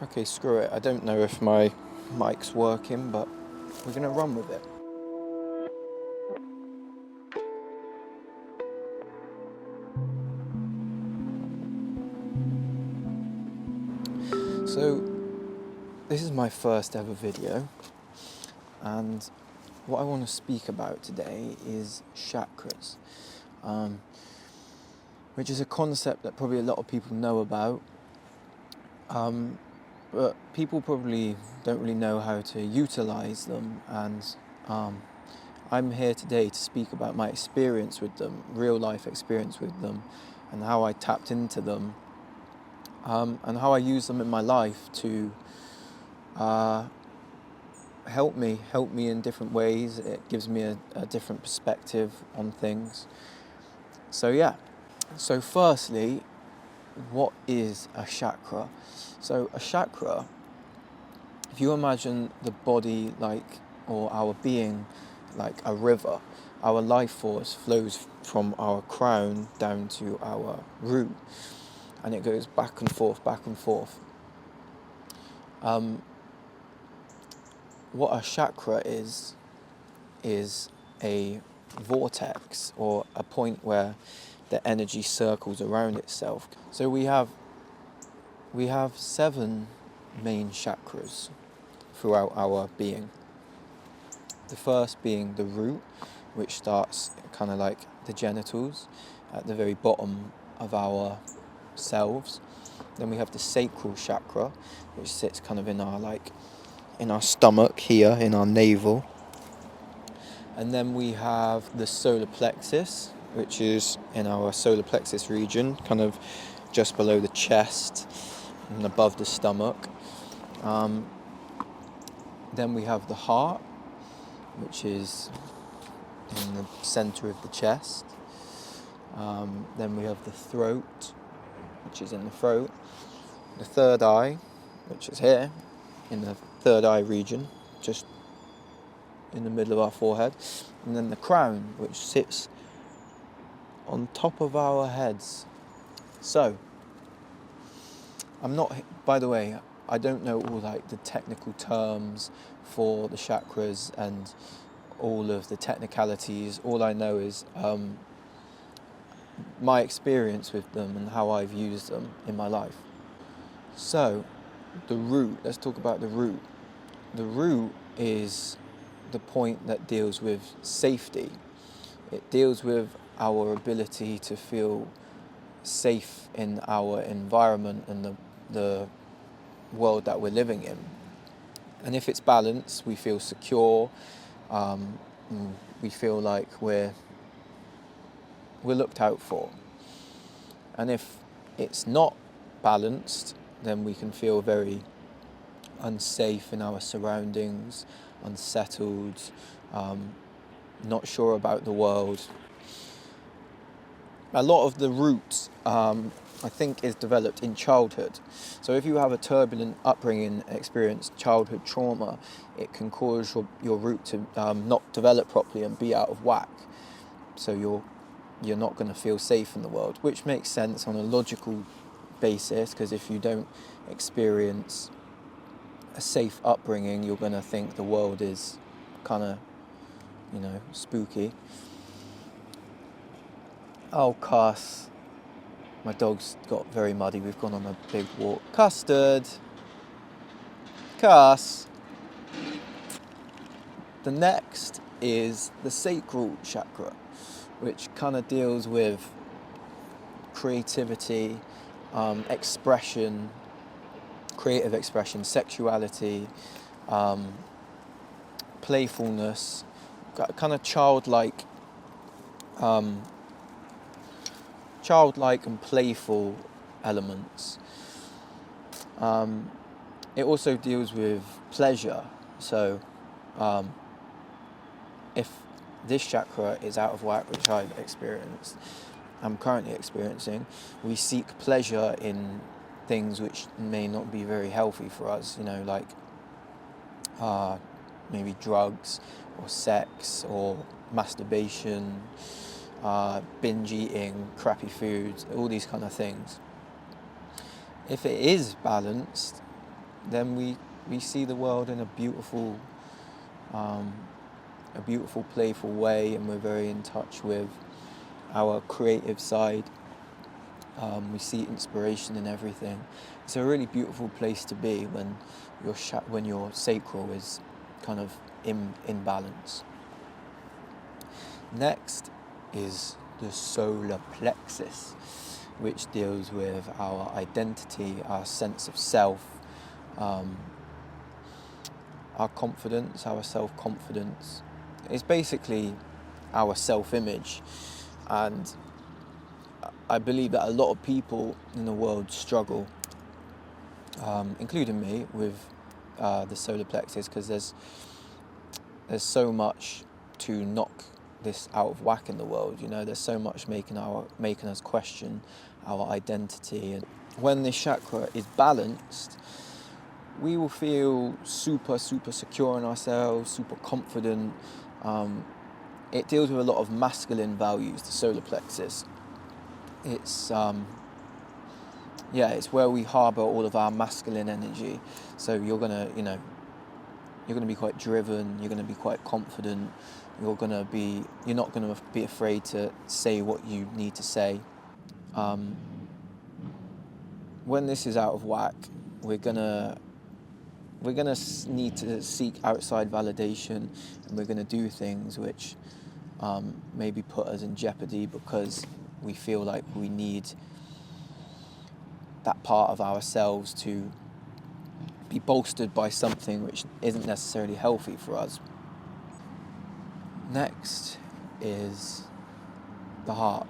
Okay, screw it. I don't know if my mic's working, but we're gonna run with it. So, this is my first ever video, and what I want to speak about today is chakras, which is a concept that probably a lot of people know about, but people probably don't really know how to utilize them, and I'm here today to speak about my experience with them, real life experience with them, and how I tapped into them, and how I use them in my life to help me in different ways. It gives me a different perspective on things. So yeah. So firstly, what is a chakra? So a chakra, if you imagine the body or our being like a river, our life force flows from our crown down to our root, and it goes back and forth, back and forth. What a chakra is a vortex, or a point where the energy circles around itself. So we have 7 main chakras throughout our being. The first being the root, which starts kind of like the genitals at the very bottom of our selves. Then we have the sacral chakra, which sits kind of in our stomach here, in our navel. And then we have the solar plexus, which is in our solar plexus region, kind of just below the chest and above the stomach. Then we have the heart, which is in the center of the chest. Then we have the throat, which is in the throat. The third eye, which is here, in the third eye region, just in the middle of our forehead. And then the crown, which sits on top of our heads. So, by the way, I don't know all the technical terms for the chakras and all of the technicalities. All I know is my experience with them and how I've used them in my life. So, the root, let's talk about the root. The root is the point that deals with safety. It deals with our ability to feel safe in our environment and the world that we're living in. And if it's balanced, we feel secure, we feel like we're looked out for. And if it's not balanced, then we can feel very unsafe in our surroundings, unsettled, not sure about the world. A lot of the root, I think, is developed in childhood. So if you have a turbulent upbringing, experience childhood trauma, it can cause your root to not develop properly and be out of whack. So you're not going to feel safe in the world, which makes sense on a logical basis, because if you don't experience a safe upbringing, you're going to think the world is kind of, spooky. Oh, cuss. My dog's got very muddy. We've gone on a big walk. Custard. Cuss. The next is the sacral chakra, which kind of deals with creativity, expression, creative expression, sexuality, playfulness, kind of childlike and playful elements. It also deals with pleasure. So if this chakra is out of whack, which I'm currently experiencing, we seek pleasure in things which may not be very healthy for us, like maybe drugs or sex or masturbation, binge eating, crappy foods, all these kind of things. If it is balanced, then we see the world in a beautiful, playful way, and we're very in touch with our creative side. We see inspiration in everything. It's a really beautiful place to be when your sacral is kind of in balance. Next is the solar plexus, which deals with our identity, our sense of self, our confidence, our self-confidence. It's basically our self-image, and I believe that a lot of people in the world struggle, including me, with the solar plexus, because there's so much to knock this out of whack in the world. There's so much making us question our identity, and when this chakra is balanced, we will feel super secure in ourselves, super confident. It deals with a lot of masculine values, the solar plexus. It's it's where we harbour all of our masculine energy. So you're gonna be quite driven. You're gonna be quite confident. You're not gonna be afraid to say what you need to say. When this is out of whack, we're gonna need to seek outside validation, and we're gonna do things which maybe put us in jeopardy because we feel like we need that part of ourselves to be bolstered by something which isn't necessarily healthy for us. Next is the heart.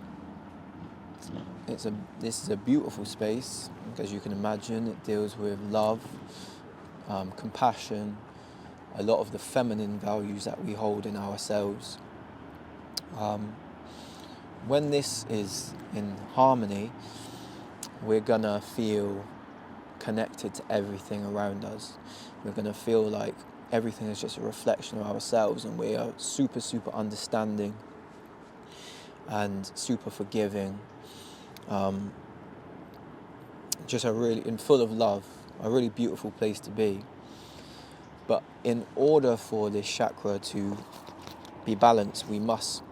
This is a beautiful space, as you can imagine. It deals with love, compassion, a lot of the feminine values that we hold in ourselves. When this is in harmony, we're gonna feel connected to everything around us. We're gonna feel like everything is just a reflection of ourselves, and we are super understanding and super forgiving. Just full of love, a really beautiful place to be. But in order for this chakra to be balanced, we must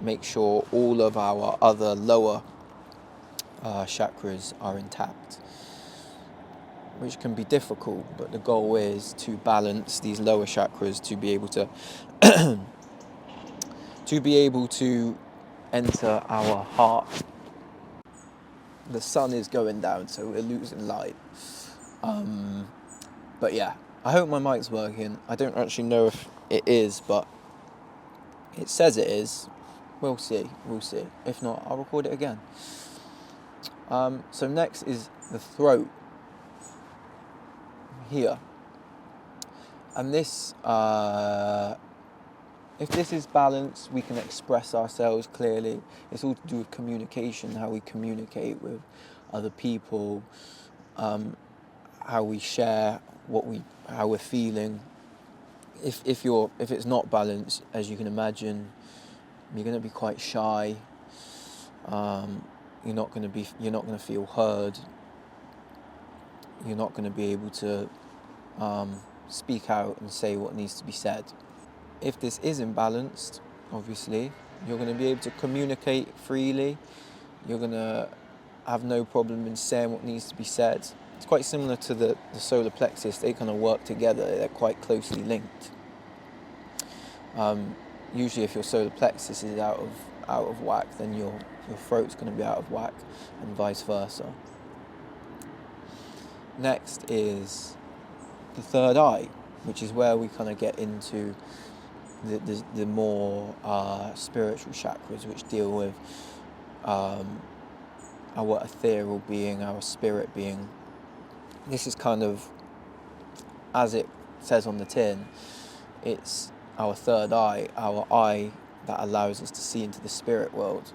make sure all of our other lower chakras are intact, which can be difficult, but the goal is to balance these lower chakras to be able to enter our heart. The sun is going down, so we're losing light. But yeah, I hope my mic's working. I don't actually know if it is, but it says it is. We'll see. If not, I'll record it again. So next is the throat. Here. And this, if this is balanced, we can express ourselves clearly. It's all to do with communication, how we communicate with other people, how we share how we're feeling. If it's not balanced, as you can imagine, you're going to be quite shy. You're not going to feel heard. You're not going to be able to speak out and say what needs to be said. If this is imbalanced, obviously, you're going to be able to communicate freely. You're going to have no problem in saying what needs to be said. It's quite similar to the solar plexus. They kind of work together. They're quite closely linked. Usually if your solar plexus is out of whack, then your throat's going to be out of whack, and vice versa. Next is the third eye, which is where we kind of get into the more spiritual chakras, which deal with our ethereal being, our spirit being. This is kind of, as it says on the tin, it's our third eye, our eye that allows us to see into the spirit world.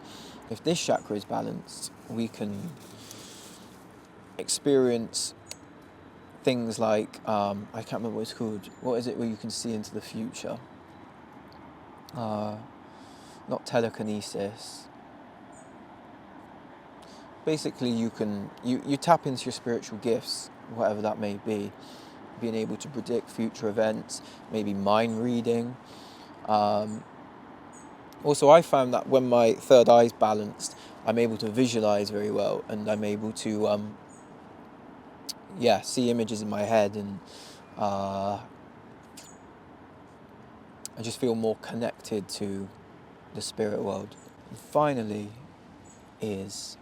If this chakra is balanced, we can experience things like, I can't remember what it's called. What is it where you can see into the future? Not telekinesis. Basically, you tap into your spiritual gifts whatever that may be. Being able to predict future events, maybe mind reading. Also, I found that when my third eye is balanced, I'm able to visualize very well, and I'm able to see images in my head, and I just feel more connected to the spirit world. And finally is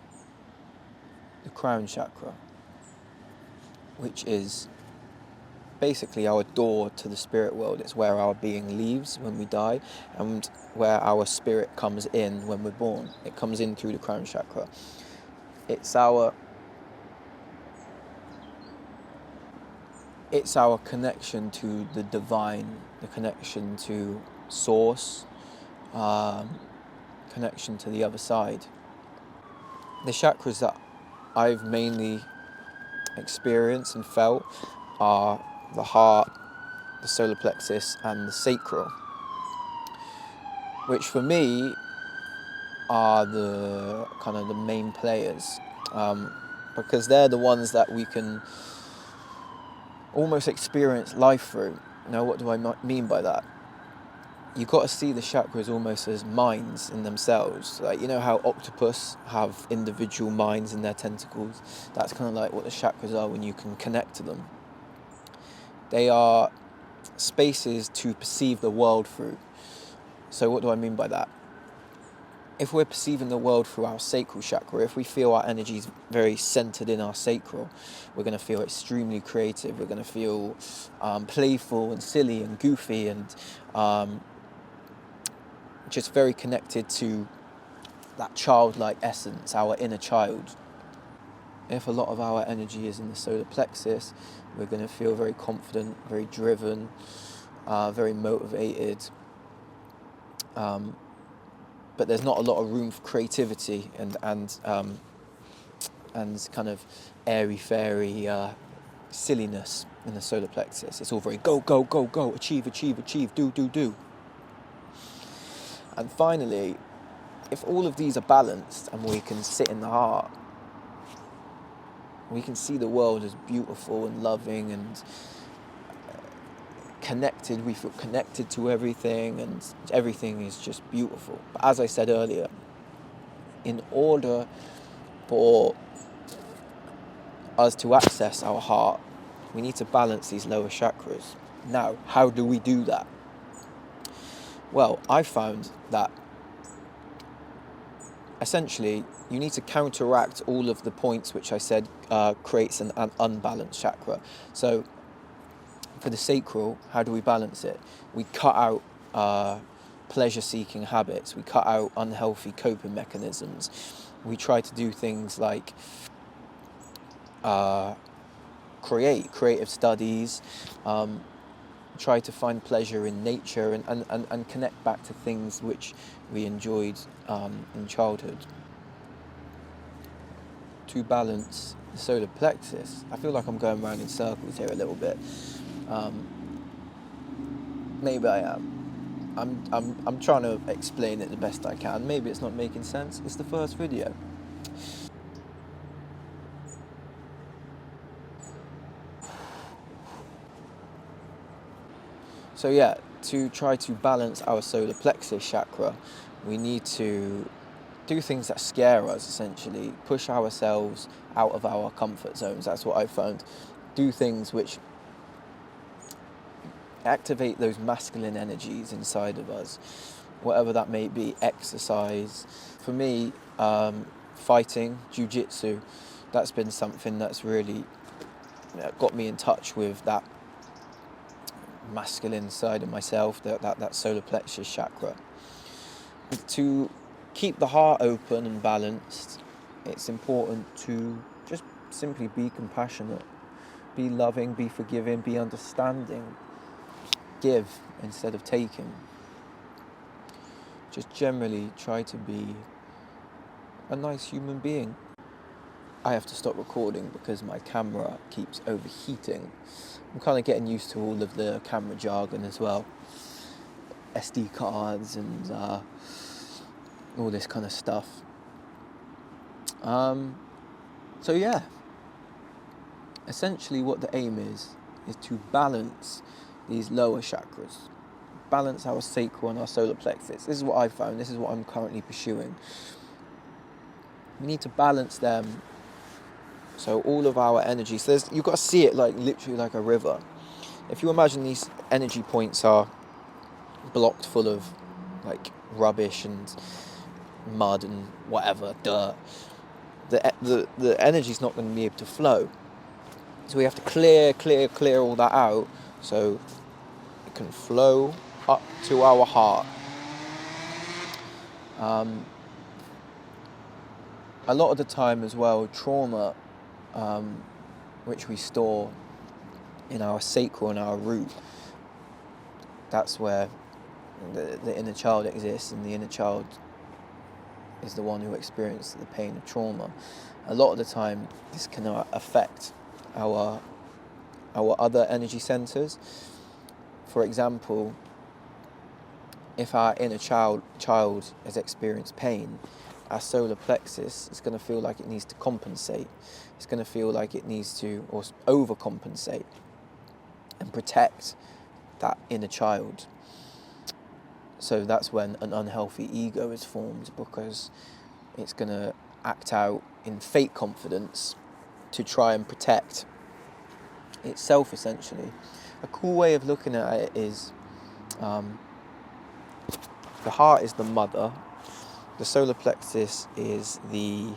the crown chakra, which is basically our door to the spirit world. It's where our being leaves when we die, and where our spirit comes in when we're born. It comes in through the crown chakra. It's our connection to the divine, the connection to source, connection to the other side. The chakras that I've mainly experienced and felt are the heart, the solar plexus, and the sacral, which for me are the kind of the main players, because they're the ones that we can almost experience life through. Now, what do I mean by that? You've got to see the chakras almost as minds in themselves. Like, you know how octopus have individual minds in their tentacles? That's kind of like what the chakras are when you can connect to them. They are spaces to perceive the world through. So what do I mean by that? If we're perceiving the world through our sacral chakra, if we feel our energy is very centered in our sacral, we're going to feel extremely creative. We're going to feel playful and silly and goofy, and just very connected to that childlike essence, our inner child. If a lot of our energy is in the solar plexus, we're going to feel very confident, very driven, very motivated. But there's not a lot of room for creativity and kind of airy-fairy silliness in the solar plexus. It's all very go, go, go, go, achieve, achieve, achieve, do, do, do. And finally, if all of these are balanced and we can sit in the heart, we can see the world as beautiful and loving and connected. We feel connected to everything, and everything is just beautiful. But as I said earlier, in order for us to access our heart, we need to balance these lower chakras. Now, how do we do that? Well, I found that essentially you need to counteract all of the points which I said creates an unbalanced chakra. So for the sacral, how do we balance it? We cut out pleasure-seeking habits. We cut out unhealthy coping mechanisms. We try to do things like creative studies, try to find pleasure in nature, and connect back to things which we enjoyed in childhood. To balance the solar plexus, I feel like I'm going around in circles here a little bit. Maybe I am. I'm trying to explain it the best I can. Maybe it's not making sense. It's the first video. So yeah, to try to balance our solar plexus chakra, we need to do things that scare us, essentially. Push ourselves out of our comfort zones. That's what I found. Do things which activate those masculine energies inside of us, whatever that may be. Exercise. For me, fighting, jiu-jitsu, that's been something that's really got me in touch with that masculine side of myself, that solar plexus chakra. To keep the heart open and balanced, it's important to just simply be compassionate, be loving, be forgiving, be understanding, give instead of taking. Just generally try to be a nice human being. I have to stop recording because my camera keeps overheating. I'm kind of getting used to all of the camera jargon as well. SD cards and all this kind of stuff. So yeah, essentially what the aim is to balance these lower chakras, balance our sacral and our solar plexus. This is what I found, this is what I'm currently pursuing. We need to balance them, so all of our energy, so you've got to see it like literally like a river. If you imagine these energy points are blocked full of like rubbish and mud and whatever, dirt, the energy's not going to be able to flow. So we have to clear all that out so it can flow up to our heart. A lot of the time as well, trauma, which we store in our sacral and our root, that's where the inner child exists, and the inner child is the one who experienced the pain of trauma. A lot of the time this can affect our other energy centers. For example, if our inner child has experienced pain, our solar plexus is going to feel like it needs to compensate. It's going to feel like it needs to or overcompensate and protect that inner child. So that's when an unhealthy ego is formed, because it's going to act out in fake confidence to try and protect itself, essentially. A cool way of looking at it is the heart is the mother, the solar plexus is the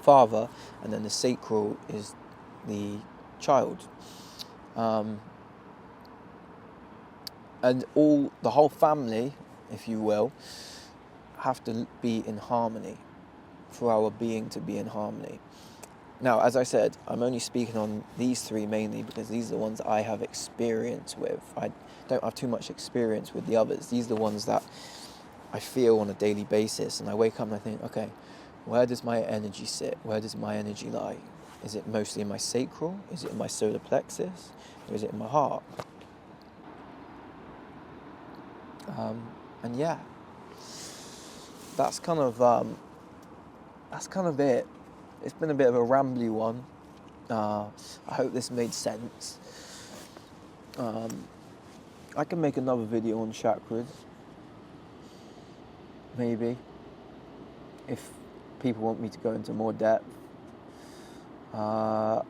father, and then the sacral is the child. And the whole family, if you will, have to be in harmony for our being to be in harmony. Now, as I said, I'm only speaking on these three mainly because these are the ones I have experience with. I don't have too much experience with the others. These are the ones that I feel on a daily basis, and I wake up and I think, okay, where does my energy sit? Where does my energy lie? Is it mostly in my sacral? Is it in my solar plexus? Or is it in my heart? And yeah, that's kind of it. It's been a bit of a rambly one. I hope this made sense. I can make another video on chakras, maybe, if people want me to go into more depth. But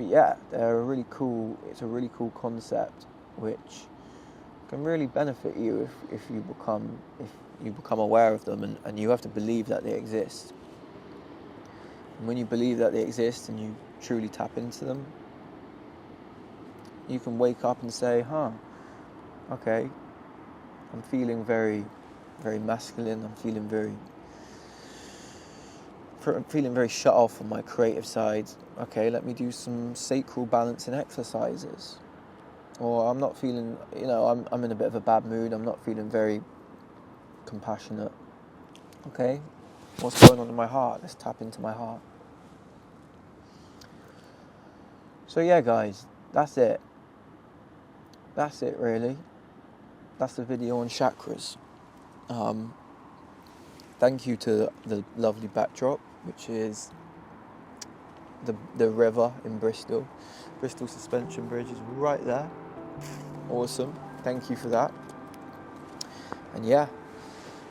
yeah, it's a really cool concept which can really benefit you if you become aware of them, and you have to believe that they exist. And when you believe that they exist and you truly tap into them, you can wake up and say, okay, I'm feeling very, very masculine, I'm feeling very shut off from my creative side. Okay, let me do some sacral balancing exercises. Or I'm not feeling, I'm in a bit of a bad mood, I'm not feeling very compassionate. Okay, what's going on in my heart? Let's tap into my heart. So yeah, guys, that's it. That's it, really. That's the video on chakras. Thank you to the lovely backdrop, which is the river in Bristol. Bristol Suspension Bridge is right there. Awesome. Thank you for that. And yeah,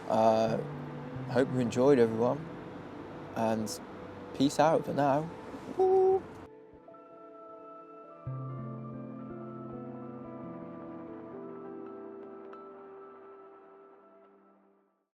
I hope you enjoyed, everyone. And peace out for now.